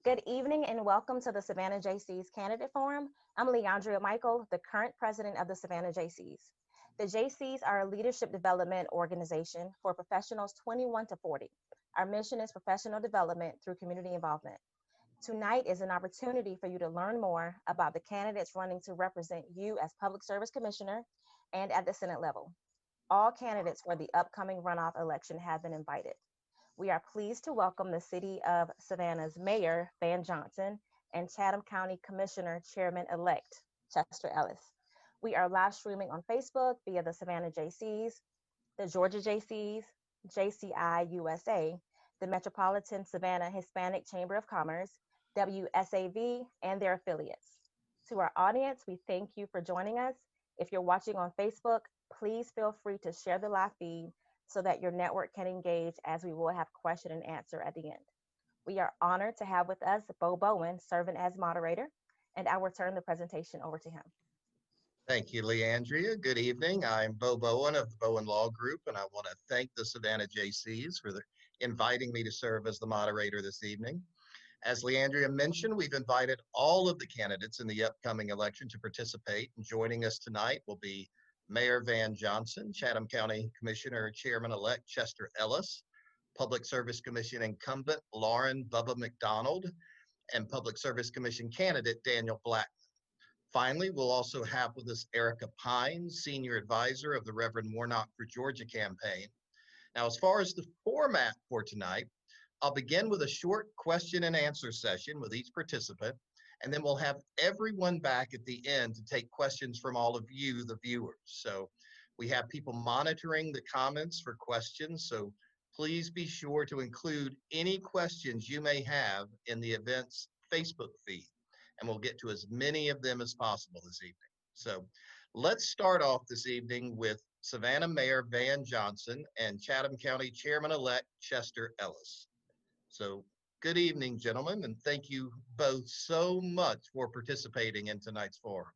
Good evening and welcome to the Savannah Jaycees Candidate Forum. I'm Leandria Michael, the current president of the Savannah Jaycees. The Jaycees are a leadership development organization for professionals 21 to 40. Our mission is professional development through community involvement. Tonight is an opportunity for you to learn more about the candidates running to represent you as Public Service Commissioner and at the Senate level. All candidates for the upcoming runoff election have been invited. We are pleased to welcome the City of Savannah's Mayor, Van Johnson, and Chatham County Commissioner Chairman-elect, Chester Ellis. We are live streaming on Facebook via the Savannah Jaycees, the Georgia Jaycees, JCI USA, the Metropolitan Savannah Hispanic Chamber of Commerce, WSAV, and their affiliates. To our audience, we thank you for joining us. If you're watching on Facebook, please feel free to share the live feed so that your network can engage, as we will have question and answer at the end. We are honored to have with us Bo Bowen serving as moderator, and I will turn the presentation over to him. Thank you, Leandria. Good evening. I'm Bo Bowen of the Bowen Law Group, and I want to thank the Savannah Jaycees for inviting me to serve as the moderator this evening. As Leandria mentioned, we've invited all of the candidates in the upcoming election to participate, and joining us tonight will be Mayor Van Johnson, Chatham County Commissioner Chairman-elect Chester Ellis, Public Service Commission incumbent Lauren Bubba McDonald, and Public Service Commission candidate Daniel Black. Finally, we'll also have with us Erica Pine, Senior Advisor of the Reverend Warnock for Georgia campaign. Now, as far as the format for tonight, I'll begin with a short question and answer session with each participant, and then we'll have everyone back at the end to take questions from all of you, the viewers. So we have people monitoring the comments for questions, so please be sure to include any questions you may have in the event's Facebook feed, and we'll get to as many of them as possible this evening. So let's start off this evening with Savannah Mayor Van Johnson and Chatham County Chairman-elect Chester Ellis. So good evening, gentlemen, and thank you both so much for participating in tonight's forum.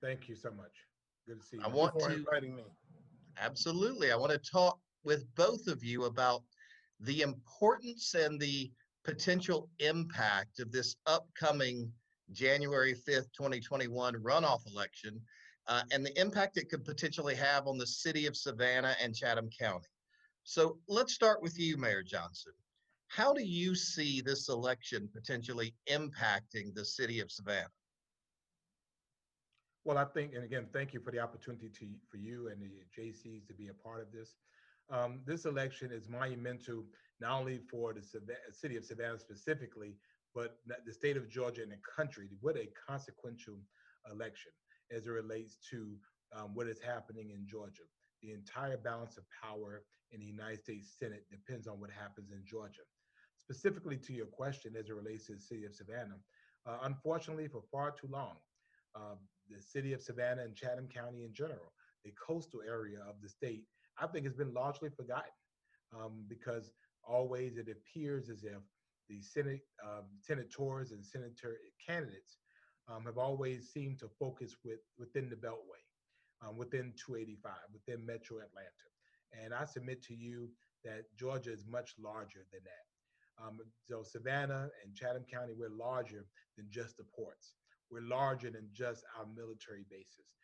Thank you so much. Good to see you. I want to inviting me. Absolutely. I want to talk with both of you about the importance and the potential impact of this upcoming January 5th, 2021 runoff election and the impact it could potentially have on the city of Savannah and Chatham County. So let's start with you, Mayor Johnson. How do you see this election potentially impacting the city of Savannah? Well, I think, and again, thank you for the opportunity for you and the Jaycees to be a part of this. This election is monumental, not only for the city of Savannah specifically, but the state of Georgia and the country. What a consequential election as it relates to what is happening in Georgia. The entire balance of power in the United States Senate depends on what happens in Georgia. Specifically to your question as it relates to the city of Savannah, unfortunately for far too long, the city of Savannah and Chatham County in general, the coastal area of the state, I think has been largely forgotten because always it appears as if the senators and senator candidates have always seemed to focus within the Beltway, within 285, within Metro Atlanta. And I submit to you that Georgia is much larger than that. So Savannah and Chatham County, we're larger than just the ports. We're larger than just our military bases.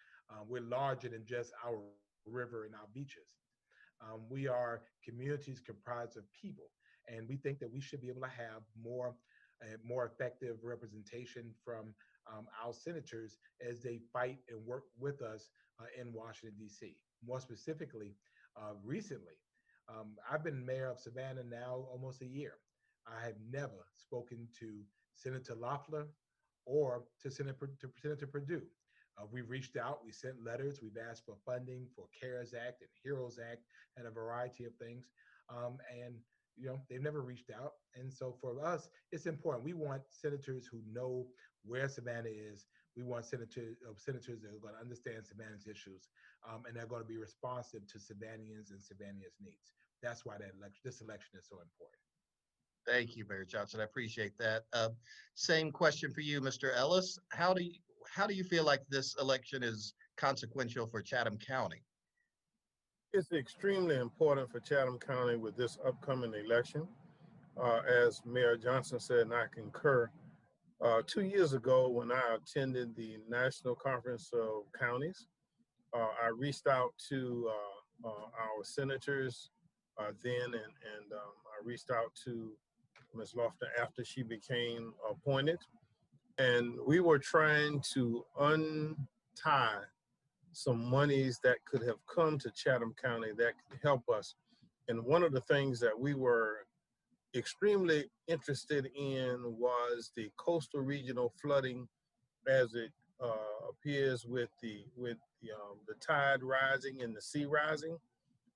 We're larger than just our river and our beaches. We are communities comprised of people, and we think that we should be able to have more effective representation from our senators as they fight and work with us in Washington, D.C. More specifically, recently, I've been mayor of Savannah now almost a year. I have never spoken to Senator Loeffler or to Senator Perdue. We've reached out, we sent letters, we've asked for funding for CARES Act and HEROES Act and a variety of things. And they've never reached out. And so for us, it's important. We want senators who know where Savannah is. We want senators that are going to understand Savannah's issues and they're going to be responsive to Savannians and Savannians' needs. That's why this election is so important. Thank you, Mayor Johnson. I appreciate that. Same question for you, Mr. Ellis. How do you feel like this election is consequential for Chatham County? It's extremely important for Chatham County with this upcoming election. As Mayor Johnson said, and I concur, 2 years ago when I attended the National Conference of Counties, I reached out to our senators then, and I reached out to Ms. Lofton after she became appointed. And we were trying to untie some monies that could have come to Chatham County that could help us. And one of the things that we were extremely interested in was the coastal regional flooding as it appears with the tide rising and the sea rising.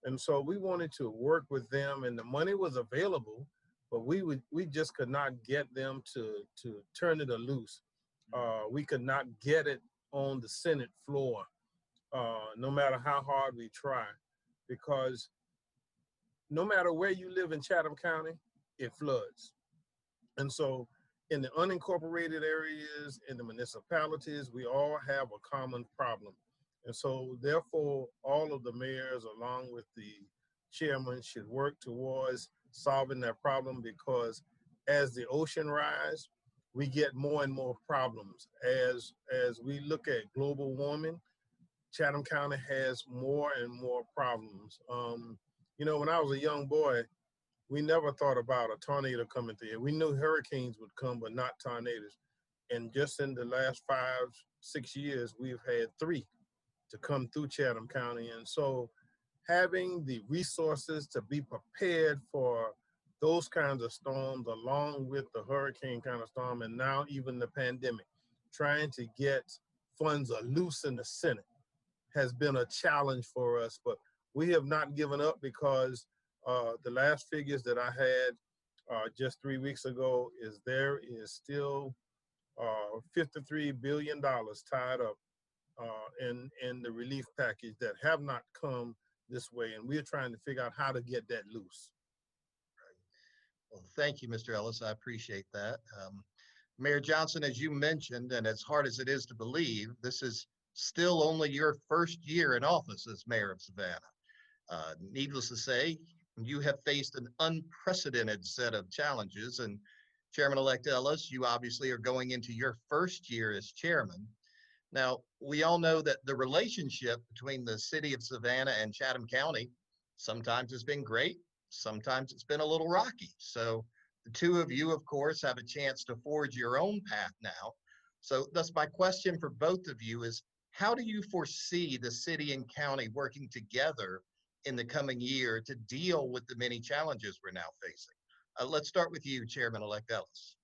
And so we wanted to work with them, and the money was available, but we just could not get them to turn it loose. We could not get it on the Senate floor, no matter how hard we try, because no matter where you live in Chatham County, it floods. And so in the unincorporated areas, in the municipalities, we all have a common problem. And so therefore, all of the mayors, along with the chairman, should work towards solving that problem, because as the ocean rise, we get more and more problems. As we look at global warming, Chatham County has more and more problems. When I was a young boy, we never thought about a tornado coming through here. We knew hurricanes would come, but not tornadoes. And just in the last 5, 6 years, we've had three to come through Chatham County. And so having the resources to be prepared for those kinds of storms, along with the hurricane kind of storm, and now even the pandemic, trying to get funds loose in the Senate has been a challenge for us. But we have not given up, because the last figures that I had just 3 weeks ago is there is still $53 billion tied up in the relief package that have not come this way. And we're trying to figure out how to get that loose. Well, thank you, Mr. Ellis. I appreciate that. Mayor Johnson, as you mentioned, and as hard as it is to believe, this is still only your first year in office as mayor of Savannah. Needless to say, you have faced an unprecedented set of challenges. And Chairman-elect Ellis, you obviously are going into your first year as chairman. Now, we all know that the relationship between the city of Savannah and Chatham County sometimes has been great, sometimes it's been a little rocky. So the two of you, of course, have a chance to forge your own path now. So thus my question for both of you is, how do you foresee the city and county working together in the coming year to deal with the many challenges we're now facing? Let's start with you, Chairman-elect Ellis.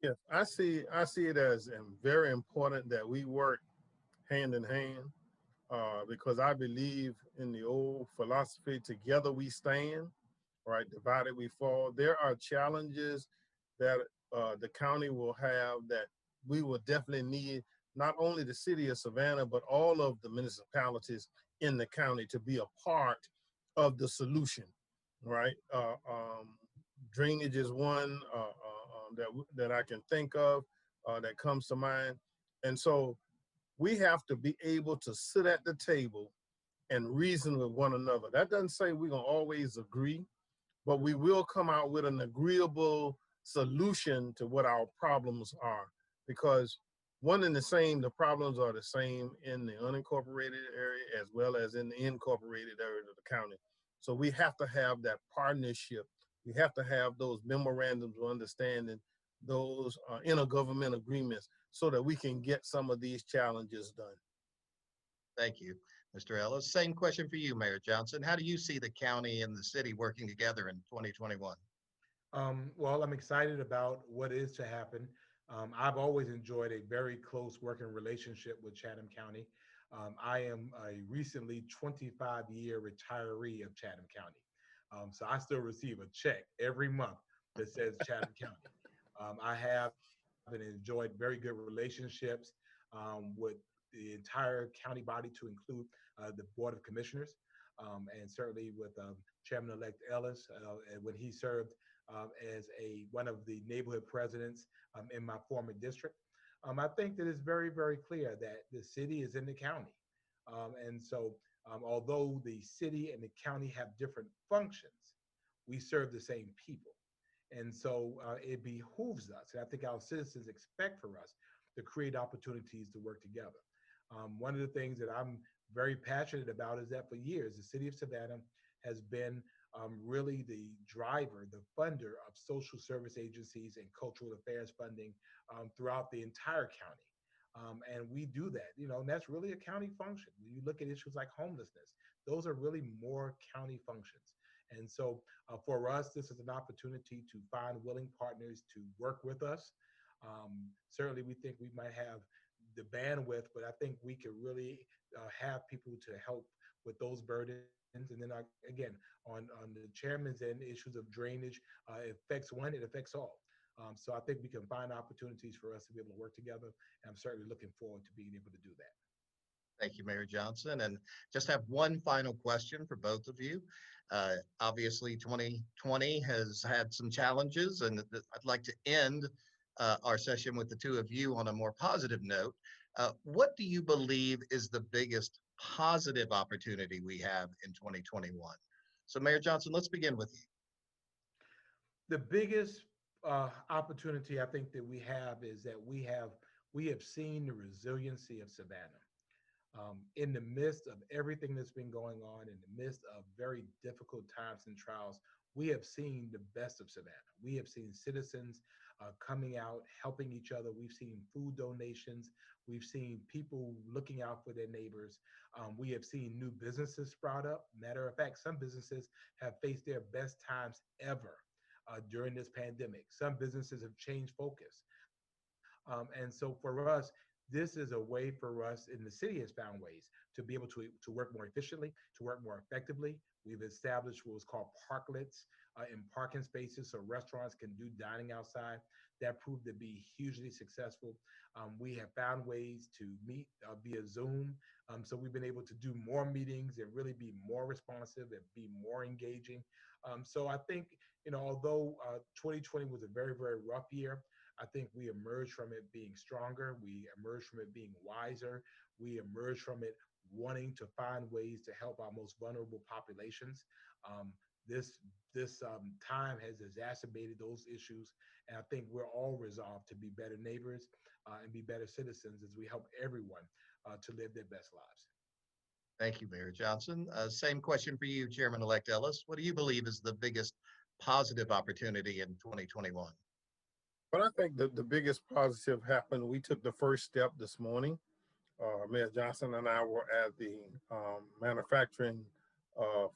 Yes, I see it as very important that we work hand in hand, because I believe in the old philosophy, together we stand, right? Divided we fall. There are challenges that the county will have that we will definitely need not only the city of Savannah, but all of the municipalities in the county to be a part of the solution, right? Drainage is one that I can think of that comes to mind. And so we have to be able to sit at the table and reason with one another. That doesn't say we're gonna always agree, but we will come out with an agreeable solution to what our problems are. Because one and the same, the problems are the same in the unincorporated area as well as in the incorporated area of the county. So we have to have that partnership. We have to have those memorandums of understanding, those intergovernment agreements, so that we can get some of these challenges done. Thank you, Mr. Ellis. Same question for you, Mayor Johnson. How do you see the county and the city working together in 2021? Well, I'm excited about what is to happen. I've always enjoyed a very close working relationship with Chatham County. I am a recently 25-year retiree of Chatham County. So I still receive a check every month that says Chatham County. I have and enjoyed very good relationships with the entire county body, to include the Board of Commissioners, and certainly with Chairman-elect Ellis when he served as one of the neighborhood presidents in my former district. I think that it's very, very clear that the city is in the county. And so although the city and the county have different functions, we serve the same people. And so it behooves us, and I think our citizens expect for us to create opportunities to work together. One of the things that I'm very passionate about is that for years, the city of Savannah has been really the driver, the funder of social service agencies and cultural affairs funding throughout the entire county. And we do that, and that's really a county function. When you look at issues like homelessness, those are really more county functions. And so for us, this is an opportunity to find willing partners to work with us. Certainly, we think we might have the bandwidth, but I think we could really have people to help with those burdens. And then again, on the chairman's end, issues of drainage, it affects one, it affects all. So I think we can find opportunities for us to be able to work together. And I'm certainly looking forward to being able to do that. Thank you, Mayor Johnson. And just have one final question for both of you. Obviously, 2020 has had some challenges, and I'd like to end our session with the two of you on a more positive note. What do you believe is the biggest positive opportunity we have in 2021? So, Mayor Johnson, let's begin with you. The biggest opportunity I think that we have is that we have seen the resiliency of Savannah. In the midst of everything that's been going on, in the midst of very difficult times and trials, we have seen the best of Savannah. We have seen citizens coming out, helping each other. We've seen food donations. We've seen people looking out for their neighbors. We have seen new businesses sprout up. Matter of fact, some businesses have faced their best times ever during this pandemic. Some businesses have changed focus. And so for us, this is a way for us, and the city has found ways to be able to work more efficiently, to work more effectively. We've established what was called parklets in parking spaces so restaurants can do dining outside. That proved to be hugely successful. We have found ways to meet via Zoom. So we've been able to do more meetings and really be more responsive and be more engaging. So I think, although 2020 was a very, very rough year, I think we emerged from it being stronger. We emerged from it being wiser. We emerged from it wanting to find ways to help our most vulnerable populations. This time has exacerbated those issues, and I think we're all resolved to be better neighbors and be better citizens as we help everyone to live their best lives. Thank you, Mayor Johnson. Same question for you, Chairman-elect Ellis. What do you believe is the biggest positive opportunity in 2021? But I think the biggest positive happened. We took the first step this morning. Mayor Johnson and I were at the manufacturing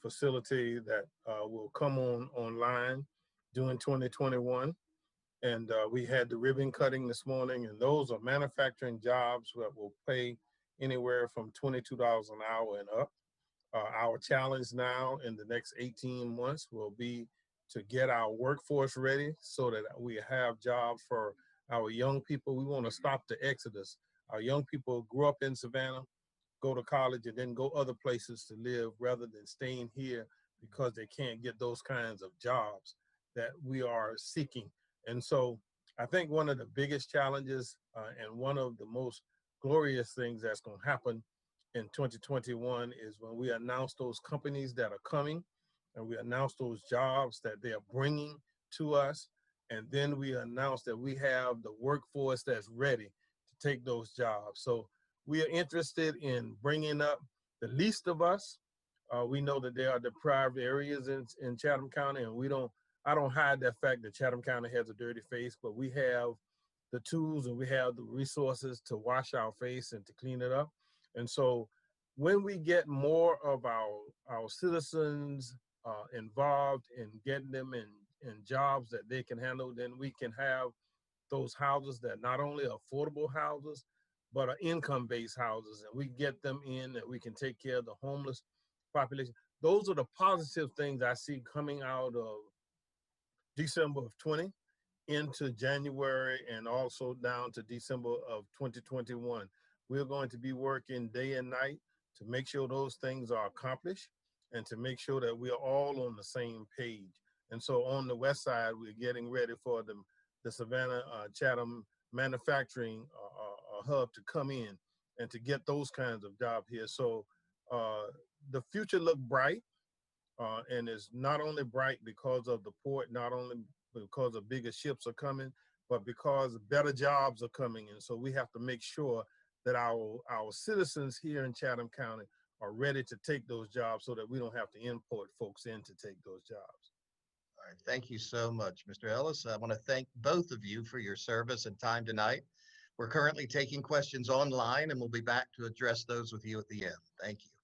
facility that will come online during 2021. And we had the ribbon cutting this morning, and those are manufacturing jobs that will pay anywhere from $22 an hour and up. Our challenge now in the next 18 months will be to get our workforce ready so that we have jobs for our young people. We want to stop the exodus. Our young people grew up in Savannah, go to college, and then go other places to live rather than staying here because they can't get those kinds of jobs that we are seeking. And so I think one of the biggest challenges and one of the most glorious things that's going to happen in 2021 is when we announce those companies that are coming, and we announce those jobs that they are bringing to us. And then we announce that we have the workforce that's ready to take those jobs. So we are interested in bringing up the least of us. We know that there are deprived areas in Chatham County, and I don't hide that fact that Chatham County has a dirty face, but we have the tools and we have the resources to wash our face and to clean it up. And so when we get more of our citizens involved in getting them in jobs that they can handle, then we can have those houses that not only are affordable houses, but are income-based houses, and we get them in, that we can take care of the homeless population. Those are the positive things I see coming out of December of 20 into January and also down to December of 2021. We're going to be working day and night to make sure those things are accomplished and to make sure that we're all on the same page. And so on the west side, we're getting ready for the Savannah Chatham manufacturing hub to come in and to get those kinds of jobs here. So the future look bright, and it's not only bright because of the port, not only because the bigger ships are coming, but because better jobs are coming. And so we have to make sure that our citizens here in Chatham County are ready to take those jobs so that we don't have to import folks in to take those jobs. All right, thank you so much, Mr. Ellis. I want to thank both of you for your service and time tonight. We're currently taking questions online and we'll be back to address those with you at the end. Thank you.